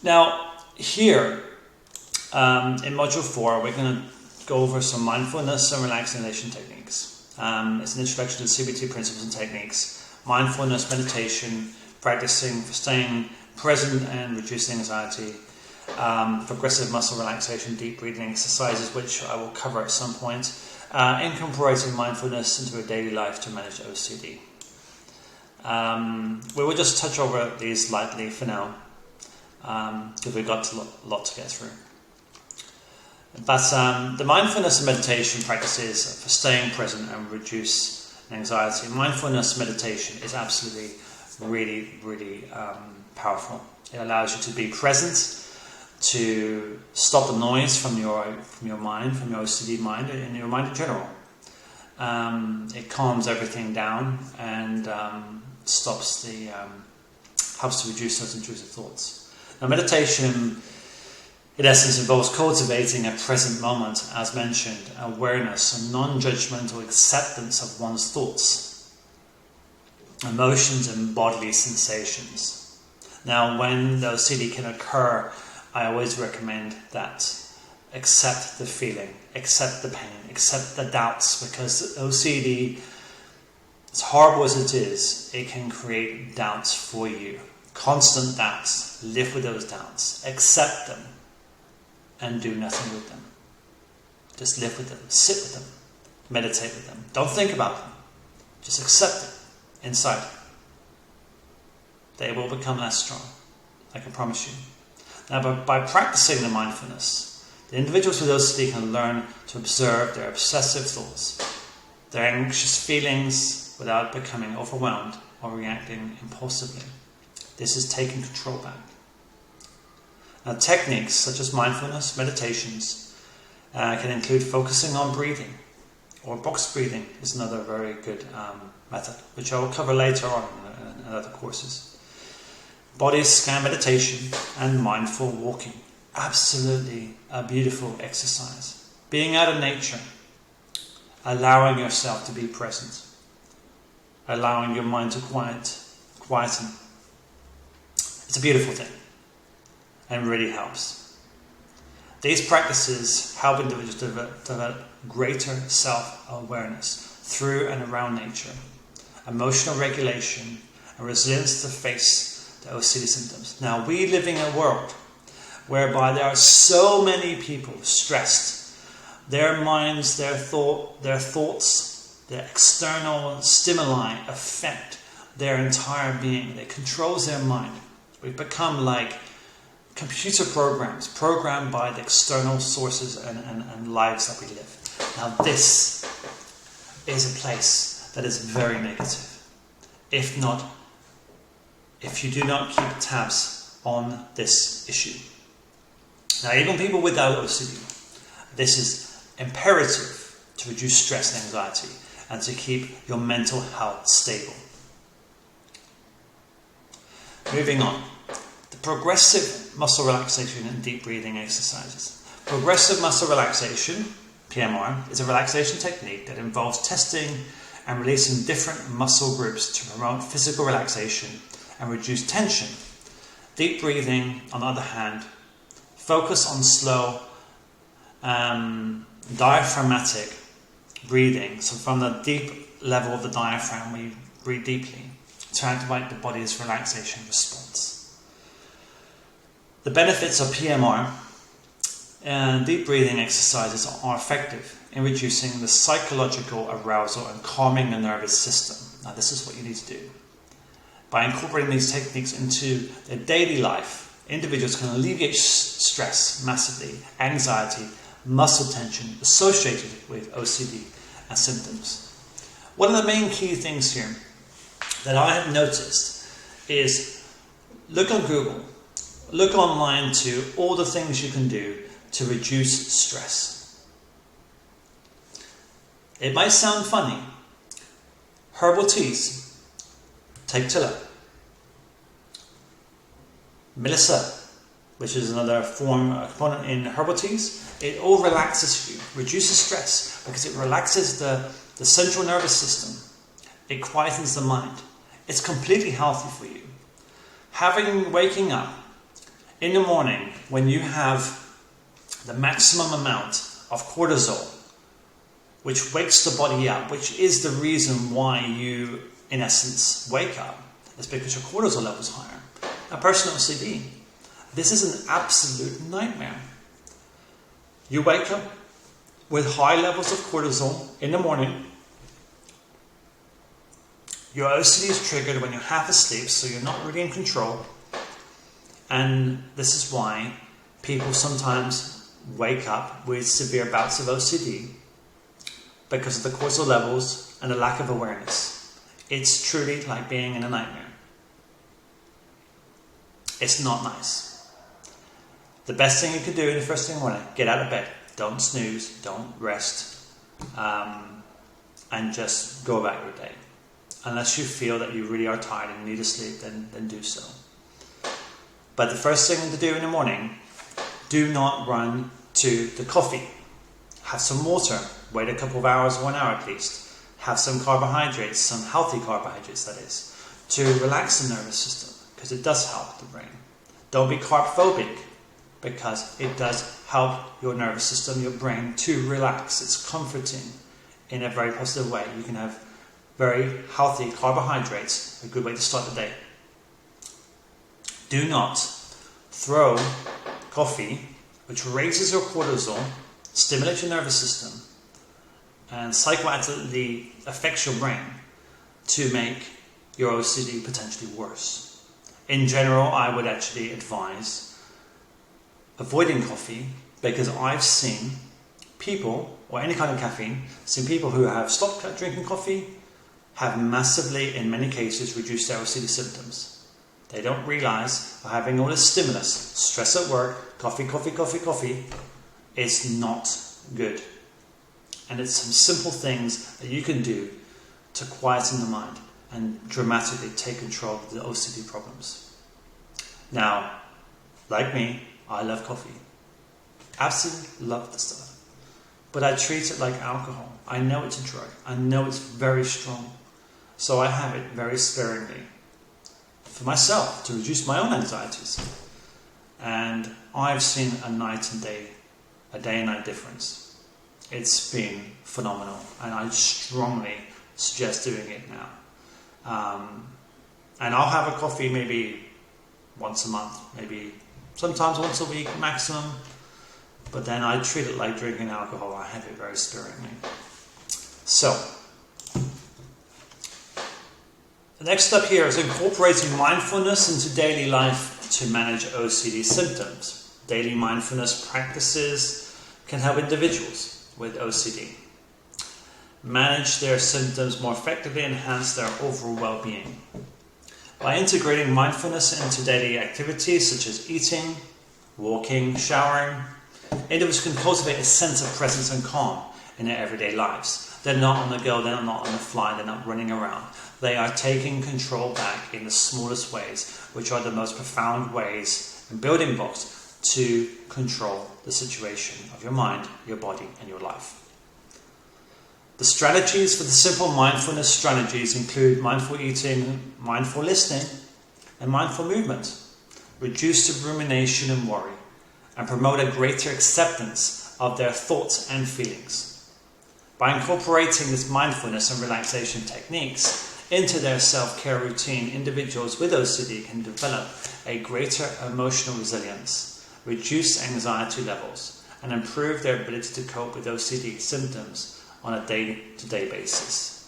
Now, here in Module 4, we're going to go over some mindfulness and relaxation techniques. It's an introduction to CBT principles and techniques, mindfulness, meditation, practicing for staying present and reducing anxiety, progressive muscle relaxation, deep breathing exercises, which I will cover at some point, incorporating mindfulness into a daily life to manage OCD. We will just touch over these lightly for now, because we've got a lot to get through. But the mindfulness and meditation practices for staying present and reduce anxiety. Mindfulness meditation is absolutely really powerful. It allows you to be present, to stop the noise from your mind, from your OCD mind, and your mind in general. It calms everything down and helps to reduce those intrusive thoughts. Now, meditation, in essence, involves cultivating a present moment, as mentioned, awareness and non-judgmental acceptance of one's thoughts, emotions and bodily sensations. Now, when the OCD can occur, I always recommend that accept the feeling, accept the pain, accept the doubts, because OCD, as horrible as it is, it can create doubts for you. Constant doubts. Live with those doubts. Accept them and do nothing with them. Just live with them, sit with them, meditate with them. Don't think about them. Just accept it inside. They will become less strong. I can promise you. Now, by practicing the mindfulness, the individuals with OCD can learn to observe their obsessive thoughts, their anxious feelings, without becoming overwhelmed or reacting impulsively. This is taking control back. Now, techniques such as mindfulness, meditations, can include focusing on breathing, or box breathing is another very good method, which I will cover later on in other courses. Body scan meditation and mindful walking. Absolutely a beautiful exercise. Being out in nature, allowing yourself to be present, allowing your mind to quieten. It's a beautiful thing and really helps. These practices help individuals develop greater self-awareness through and around nature, emotional regulation, and resilience to face the OCD symptoms. Now, we live in a world whereby there are so many people stressed. Their minds, their thoughts, their external stimuli affect their entire being. It controls their mind. We've become like computer programs, programmed by the external sources and lives that we live. Now, this is a place that is very negative. If you do not keep tabs on this issue. Now, even people without OCD, this is imperative to reduce stress and anxiety and to keep your mental health stable. Moving on. The progressive muscle relaxation and deep breathing exercises. Progressive muscle relaxation, PMR, is a relaxation technique that involves testing and releasing different muscle groups to promote physical relaxation and reduce tension. Deep breathing, on the other hand, focus on slow diaphragmatic breathing. So from the deep level of the diaphragm, we breathe deeply to activate the body's relaxation response. The benefits of PMR and deep breathing exercises are effective in reducing the psychological arousal and calming the nervous system. Now, this is what you need to do. By incorporating these techniques into their daily life, individuals can alleviate stress massively, anxiety, muscle tension associated with OCD and symptoms. One of the main key things here that I have noticed is look on Google, look online to all the things you can do to reduce stress. It might sound funny. Herbal teas. Take Tilla. Melissa, which is another component in herbal teas. It all relaxes you, reduces stress, because it relaxes the central nervous system. It quietens the mind. It's completely healthy for you. Waking up In the morning, when you have the maximum amount of cortisol, which wakes the body up, which is the reason why you, in essence, wake up, is because your cortisol level is higher. A person with OCD, this is an absolute nightmare. You wake up with high levels of cortisol in the morning. Your OCD is triggered when you're half asleep, so you're not really in control. And this is why people sometimes wake up with severe bouts of OCD, because of the cortisol levels and the lack of awareness. It's truly like being in a nightmare. It's not nice. The best thing you can do in the first thing in the morning, get out of bed. Don't snooze, don't rest, and just go about your day. Unless you feel that you really are tired and need to sleep, then do so. But the first thing to do in the morning, do not run to the coffee. Have some water. Wait a couple of hours, 1 hour at least. Have some carbohydrates, some healthy carbohydrates that is, to relax the nervous system, because it does help the brain. Don't be carb phobic, because it does help your nervous system, your brain, to relax. It's comforting in a very positive way. You can have very healthy carbohydrates, a good way to start the day. Do not throw coffee, which raises your cortisol, stimulates your nervous system, and psychoactively affects your brain, to make your OCD potentially worse. In general, I would actually advise avoiding coffee, because I've seen people, or any kind of caffeine, seen people who have stopped drinking coffee have massively, in many cases, reduced their OCD symptoms. They don't realize by having all this stimulus, stress at work, coffee, is not good. And it's some simple things that you can do to quieten the mind and dramatically take control of the OCD problems. Now, like me, I love coffee. Absolutely love the stuff. But I treat it like alcohol. I know it's a drug. I know it's very strong. So I have it very sparingly for myself, to reduce my own anxieties. And I've seen a day and night difference. It's been phenomenal, and I strongly suggest doing it now. And I'll have a coffee maybe once a month, maybe sometimes once a week maximum, but then I treat it like drinking alcohol. I have it very sparingly. So, the next step here is incorporating mindfulness into daily life to manage OCD symptoms. Daily mindfulness practices can help individuals with OCD manage their symptoms more effectively and enhance their overall well-being. By integrating mindfulness into daily activities such as eating, walking, showering, individuals can cultivate a sense of presence and calm in their everyday lives. They're not on the go, they're not on the fly, they're not running around. They are taking control back in the smallest ways, which are the most profound ways and building blocks to control the situation of your mind, your body, and your life. The strategies for the simple mindfulness strategies include mindful eating, mindful listening, and mindful movement. Reduce the rumination and worry, and promote a greater acceptance of their thoughts and feelings. By incorporating this mindfulness and relaxation techniques into their self-care routine, individuals with OCD can develop a greater emotional resilience, reduce anxiety levels, and improve their ability to cope with OCD symptoms on a day-to-day basis.